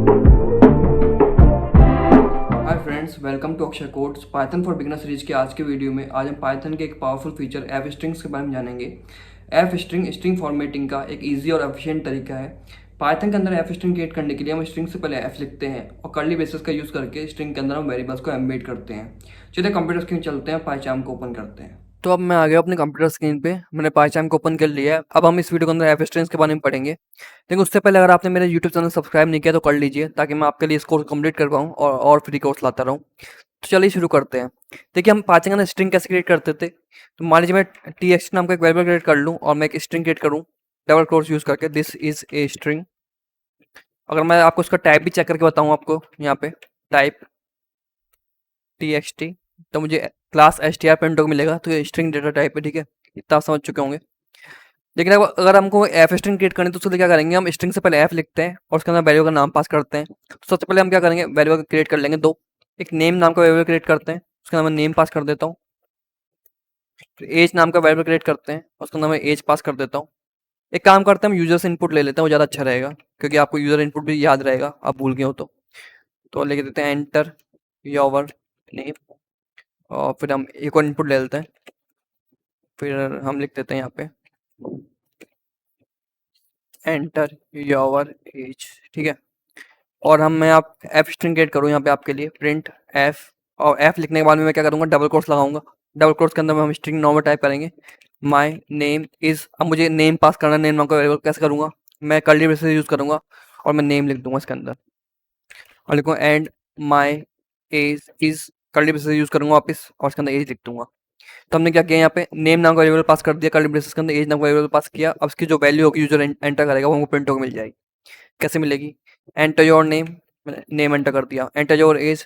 Hi friends, welcome to अक्षर codes Python for beginner series के आज के वीडियो में आज हम पाइथन के एक पावरफुल फीचर एफ स्ट्रिंग्स के बारे में जानेंगे। एफ स्ट्रिंग स्ट्रिंग फॉर्मेटिंग का एक इजी और एफिशिएंट तरीका है। पाइथन के अंदर एफ स्ट्रिंग क्रिएट करने के लिए हम स्ट्रिंग से पहले एफ लिखते हैं और कर्ली ब्रेसेस का यूज़ करके स्ट्रिंग के अंदर हम वेरिएबल्स को एम्बेड करते हैं। चलिए कंप्यूटर स्क्रीन चलते हैं, पाइचार्म को ओपन करते हैं। तो अब मैं आ गया अपने कंप्यूटर स्क्रीन पे, मैंने पाइचार्म को ओपन कर लिया है। अब हम इस वीडियो के अंदर एफ स्ट्रिंग्स के बारे में पढ़ेंगे, लेकिन उससे पहले अगर आपने मेरे यूट्यूब चैनल सब्सक्राइब नहीं किया तो कर लीजिए, ताकि मैं आपके लिए इस कोर्स कंप्लीट कर पाऊँ और फ्री कोर्स लाता रहूँ। तो चलिए शुरू करते हैं। देखिए, हम पाइथन के अंदर स्ट्रिंग कैसे क्रिएट करते थे। तो मान लीजिए मैं txt नाम का एक वेरिएबल क्रिएट कर लूँ और मैं एक स्ट्रिंग क्रिएट करूँ डबल कोट्स यूज़ करके, दिस इज ए स्ट्रिंग। अगर मैं आपको इसका टाइप भी चेक करके बताऊँ, आपको यहाँ पे टाइप txt, तो मुझे क्लास str प्रिंट होकर मिलेगा, तो ये स्ट्रिंग डेटा टाइप है। ठीक है, इतना आप समझ चुके होंगे। लेकिन अब अगर हमको एफ स्ट्रिंग क्रिएट करनी है तो उसके लिए क्या करेंगे, हम स्ट्रिंग से पहले एफ लिखते हैं और उसके अंदर वैल्यू का नाम पास करते हैं। तो सबसे पहले हम क्या करेंगे, वैल्यू क्रिएट कर लेंगे दो। एक नेम नाम का वेरिएबल क्रिएट करते हैं, उसका नाम मैं नेम पास कर देता हूँ। फिर एज नाम का वेरिएबल क्रिएट करते हैं, उसका नाम मैं एज पास कर देता हूँ। एक काम करते हैं, हम यूजर से इनपुट ले लेते हैं, वो ज़्यादा अच्छा रहेगा, क्योंकि आपको यूजर इनपुट भी याद रहेगा, आप भूल गए हो तो लिख देते हैं एंटर योर नेम, और फिर हम एक और इनपुट ले लेते हैं, फिर हम लिख देते हैं यहाँ पे एंटर योर एज। ठीक है, और मैं आप एफ स्ट्रिंग क्रिएट करूँ यहाँ पे आपके लिए, प्रिंट एफ, और एफ लिखने के बाद में मैं क्या करूँगा, डबल कोट्स लगाऊंगा। डबल कोट्स के अंदर हम स्ट्रिंग नॉर्मल टाइप करेंगे, माय नेम इज। अब मुझे नेम पास करना है, नेम नाम का वेरिएबल कैसे करूँगा, मैं कर्ली ब्रेसेस यूज़ करूँगा और मैं नेम लिख दूंगा इसके अंदर, और लिखूँ and my age is, curly braces use करूँगा वापस और इसके अंदर एज लिख दूंगा। तो हमने क्या किया, यहाँ पे नेम नाम का वेरिएबल पास कर दिया कर्ली ब्रेसेस के अंदर, एज नाम का वेरिएबल पास किया। अब इसकी जो वैल्यू होगी यूजर एंटर करेगा वो हमको प्रिंट होकर मिल जाएगी। कैसे मिलेगी, एंटर योर नेम, मैंने नेम एंटर कर दिया, एंटर योर एज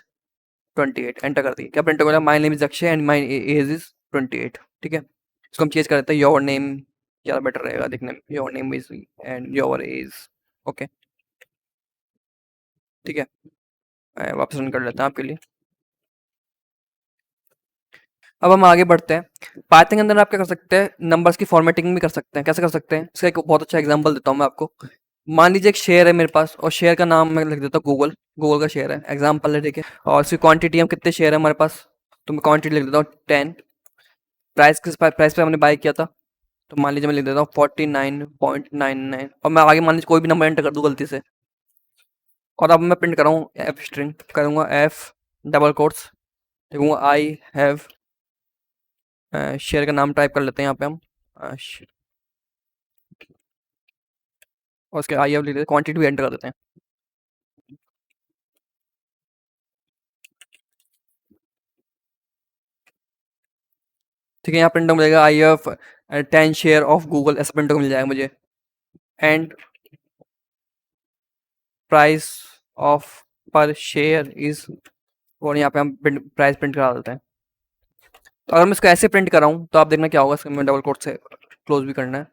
28 एंटर कर दी, क्या प्रिंट होगा, my name is Akshay and my age is 28। ठीक है, इसको हम चेंज कर देते हैं, योर नेम ज़्यादा बेटर रहेगा दिखने में, your name is and your age. Okay, ठीक है, मैं वापस रन कर लेता हूँ आपके लिए। अब हम आगे बढ़ते हैं। पाइथन के अंदर आप क्या कर सकते हैं, नंबर्स की फॉर्मेटिंग भी कर सकते हैं। कैसे कर सकते हैं, इसका एक बहुत अच्छा एग्जांपल देता हूँ मैं आपको। मान लीजिए एक शेयर है मेरे पास, और शेयर का नाम मैं लिख देता हूँ गूगल, गूगल का शेयर है, एग्जाम्पल है। ठीक है, और इसकी क्वांटिटी, हम कितने शेयर है हमारे पास, तो मैं क्वांटिटी लिख देता हूँ 10। प्राइस किस प्राइस पे हमने बाय किया था, तो मान लीजिए मैं लिख देता हूँ 49.99, और मैं आगे मान लीजिए कोई भी नंबर एंटर कर दूँ गलती से, और अब मैं प्रिंट कर रहा हूँ एफ स्ट्रिंग, करूँगा एफ डबल कोट्स, लिखूँगा आई हैव, शेयर का नाम टाइप कर लेते हैं यहाँ पे हम, और उसके आई हैव लिख देते हैं, क्वांटिटी भी एंटर कर देते हैं। ठीक है, यहाँ प्रिंट मिलेगा I have 10 share of Google, ऐसा प्रिंट मिल जाएगा मुझे। एंड प्राइस ऑफ पर शेयर इज, और यहाँ पे हम प्राइस प्रिंट करा देते हैं। तो अगर मैं इसको ऐसे प्रिंट कर रहा हूँ तो आप देखना क्या होगा, इसको मैं डबल कोट से क्लोज भी करना है,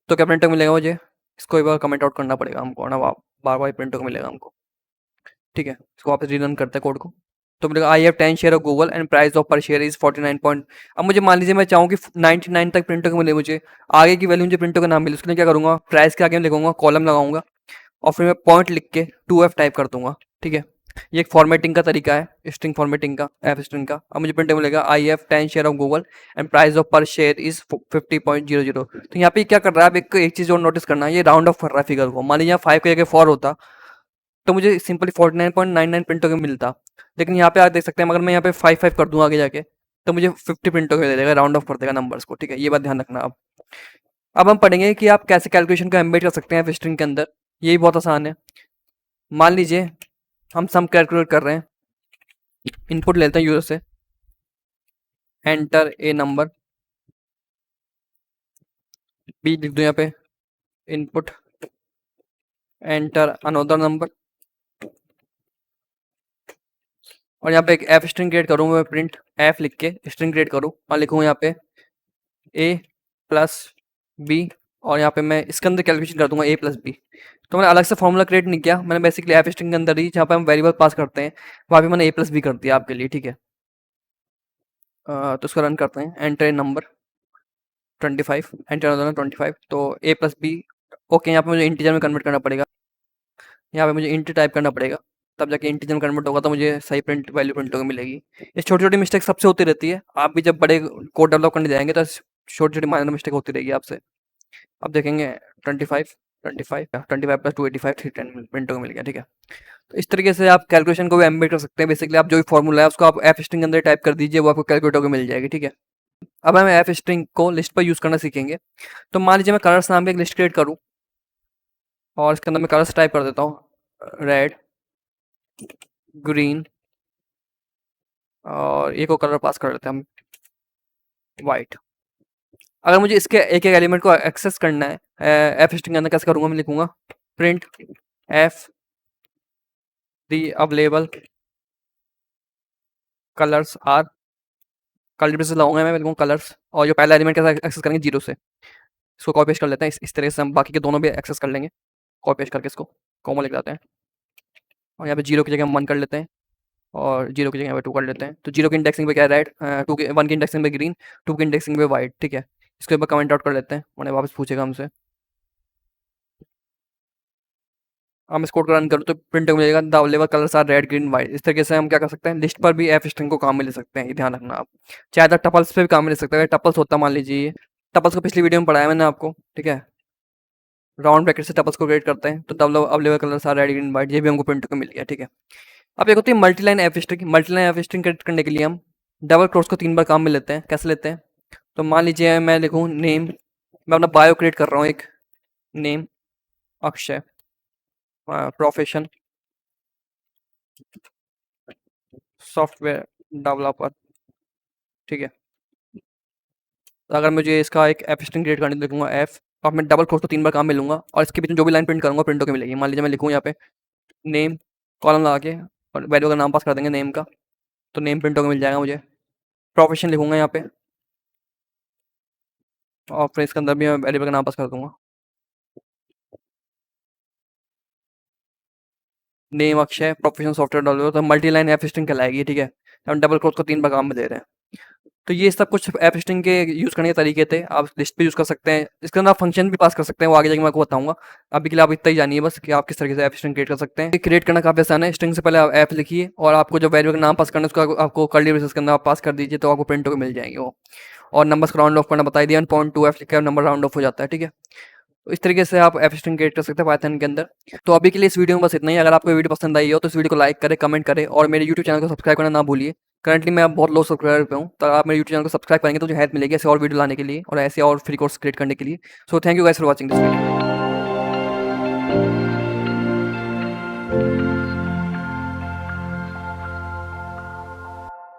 तो क्या प्रिंटर मिलेगा मुझे, इसको एक बार कमेंट आउट करना पड़ेगा हमको ना, बार बार प्रिंटर मिलेगा हमको। ठीक है, इसको वापस रीरन करते हैं कोड को, तो मिलेगा I have 10 share of Google and price of पर शेयर इज 49 पॉइंट। अब मुझे मान लीजिए मैं चाहूँ कि 99 तक प्रिंटर को मिले, मुझे आगे की वैल्यू मुझे प्रिंटर का नाम मिले, उसके लिए क्या करूँगा, प्राइस के आगे मैं लिखूंगा, कॉलम लगाऊंगा, और फिर मैं पॉइंट लिख के 2F टाइप कर दूंगा। ठीक है, ये एक फॉर्मेटिंग का तरीका है, स्ट्रिंग फॉर्मेटिंग का, एफ स्ट्रिंग का। अब मुझे प्रिंटर मिलेगा I have 10 share of Google and price of पर शेयर इज 50.00। तो यहाँ पे क्या कर रहा है, आप एक चीज़ और नोटिस करना है, ये राउंड ऑफ कर रहा है फिगर को। मान लीजिए यहाँ 5 की जगह 4 होता तो मुझे सिंपली 49.99 प्रिंट होकर मिलता, लेकिन यहाँ पे आप देख सकते हैं, अगर मैं यहाँ पे 5 कर दूँ आगे जाके, तो मुझे 50 प्रिंट होकर दे देगा, राउंड ऑफ कर देगा नंबर्स को। ठीक है, ये बात ध्यान रखना। अब हम पढ़ेंगे कि आप कैसे कैलकुलेशन को एम्बेड कर सकते हैं स्ट्रिंग के अंदर। ये भी बहुत आसान है। मान लीजिए हम सम कैलकुलेट कर रहे हैं, इनपुट लेते हैं यूजर से, एंटर ए नंबर, बी लिख दूं यहाँ पे, इनपुट एंटर अनदर नंबर, और यहाँ पे एक एफ स्ट्रिंग क्रिएट करूँ मैं, प्रिंट एफ लिख के स्ट्रिंग क्रिएट करूँ और लिखूँ यहाँ पे ए प्लस बी, और यहाँ पे मैं इसके अंदर कैलकुलेशन कर दूंगा ए प्लस बी। तो मैंने अलग से फॉर्मूला क्रिएट नहीं किया, मैंने बेसिकली एफ स्ट्रिंग के अंदर ही, जहाँ पे हम वेरिएबल पास करते हैं, वहाँ पे मैंने ए प्लस बी कर दिया आपके लिए। ठीक है, तो उसको रन करते हैं, एंटर ए नंबर 25, एंटर 25, तो ए प्लस बी। ओके, यहाँ पे मुझे इंटीजर में कन्वर्ट करना पड़ेगा, यहाँ पे मुझे इंट टाइप करना पड़ेगा, तब जाके इंटीजर में कन्वर्ट होगा तो मुझे सही प्रिंट वैल्यू प्रिंट होकर मिलेगी। ये छोटी-छोटी मिस्टेक सबसे होती रहती है, आप भी जब बड़े कोड डेवलप करने जाएँगे तो छोटी-छोटी माइनर मिस्टेक होती रहेगी आपसे। अब देखेंगे 25, 25 25 प्लस 285 310 प्रिंट होकर मिल गया, ठीक है। तो इस तरीके से आप कैलकुलेशन को भी एम्बेड कर सकते हैं। बेसिकली आप जो भी फॉर्मूला है उसको आप एफ स्ट्रिंग के अंदर टाइप कर दीजिए, वो आपको कैलकुलेट होकर मिल जाएगी, ठीक है। अब हम एफ स्ट्रिंग को लिस्ट पर यूज़ करना सीखेंगे। तो मान लीजिए मैं कलर्स नाम की एक लिस्ट क्रिएट करूँ और इसके अंदर मैं कलर्स टाइप कर देता हूँ, रेड, ग्रीन और एक और कलर पास कर देते हैं हम, वाइट। अगर मुझे इसके एक-एक एलिमेंट को एक्सेस करना है एफ स्ट्रिंग के अंदर, कैसे करूँगा? मैं लिखूँगा print f the available colours are, curly braces लगाऊँगा मैं लिखूँगा कलर्स, और जो पहला एलिमेंट कैसे एक्सेस करेंगे 0 से। इसको कॉपी पेस्ट कर लेते हैं, इस तरीके से हम बाकी के दोनों भी एक्सेस कर लेंगे। कॉपी पेस्ट करके इसको कॉमा लिख जाते हैं और यहाँ पे 0 की जगह हम 1 कर लेते हैं और 0 की जगह यहाँ पे 2 कर लेते हैं। तो 0 की इंडेक्सिंग पे क्या है? रेड, 2 की 1 की इंडेक्सिंग पे ग्रीन, 2 की इंडेक्सिंग पे वाइट, ठीक है। इसको एक बार कमेंट आउट कर लेते हैं, उन्हें वापस पूछेगा हमसे। हम इस कोड को रन करूँ तो प्रिंट मिलेगा the available colours are red, green, white. इस तरीके से हम क्या कर सकते हैं, लिस्ट पर भी एफ स्ट्रिंग को काम में ले सकते हैं, ये ध्यान रखना आप। चाहे तो टपल्स पे भी काम में ले सकते हैं। टपल्स होता मान लीजिए, टपल्स को पिछली वीडियो में पढ़ाया मैंने आपको, ठीक है। राउंड ब्रैकेट से टपल्स को क्रिएट करते हैं तो तब available colours are red, green, white, ये भी हमको प्रिंट होकर मिल गया, ठीक है। अब एक होती है multiline F string. Multiline F string create करने के लिए हम डबल क्रोस को 3 बार काम में लेते हैं। कैसे लेते हैं? तो मान लीजिए मैं लिखूँ नेम, मैं अपना बायो क्रिएट कर रहा हूँ, एक name Akshay, profession software developer, ठीक है। तो अगर मुझे इसका एक एफ स्ट्रिंग क्रिएट करने लिखूँगा एफ, और मैं डबल क्रोस को 3 बार काम में लूँगा और इसके बीच में जो भी लाइन प्रिंट करूँगा प्रिंट होकर मिलेगी। मान लीजिए मैं लिखूँ यहाँ पे नेम, कॉलम लगा के और वैल्यू का नाम पास कर देंगे नेम का, तो नेम प्रिंट होकर मिल जाएगा मुझे। प्रोफेशन लिखूँगा यहाँ पे और फिर इसके अंदर भी मैं वेरिएबल का नाम पास कर दूँगा। Name Akshay, professional software developer, तो मल्टी लाइन एफ स्ट्रिंग कहलाएगी, ठीक है। हम डबल क्रोस को 3 बार काम में दे रहे हैं। तो ये सब कुछ एफ स्ट्रिंग के यूज़ करने के तरीके थे। आप लिस्ट पे यूज़ कर सकते हैं, इसके अंदर आप फंक्शन भी पास कर सकते हैं, वो आगे जाके मैं आपको बताऊँगा। अभी के लिए आप इतना ही जानिए बस कि आप किस तरीके से एफ स्ट्रिंग क्रिएट कर सकते हैं। ये क्रिएट करना काफ़ी आसान है। स्ट्रिंग से पहले आप एफ लिखिए और आपको जो वेरिएबल का नाम पास करना है उसको आपको कर्ली ब्रेसेस के अंदर आप पास कर दीजिए, तो आपको प्रिंट होकर मिल जाएंगे वो। और नंबर्स को राउंड ऑफ करना बता दिया, 1.2 एफ लिखा है, नंबर राउंड ऑफ हो जाता है, ठीक है। तो इस तरीके से आप एफ स्ट्रिंग क्रिएट कर सकते हैं पाइथन के अंदर। तो अभी के लिए इस वीडियो में बस इतना ही। अगर आपको वीडियो पसंद आई हो तो इस वीडियो को लाइक करें, कमेंट करें और मेरे यूट्यूब चैनल को सब्सक्राइब करना ना भूलिए। करंटली मैं बहुत लो सब्सक्राइबर पे हूँ, तो आप मेरे यूट्यूब चैनल को सब्सक्राइब करेंगे तो मुझे हेल्प मिलेगी ऐसे और वीडियो लाने के लिए और ऐसे और फ्री कोर्स क्रिएट करने के लिए। So thank you guys for watching this video.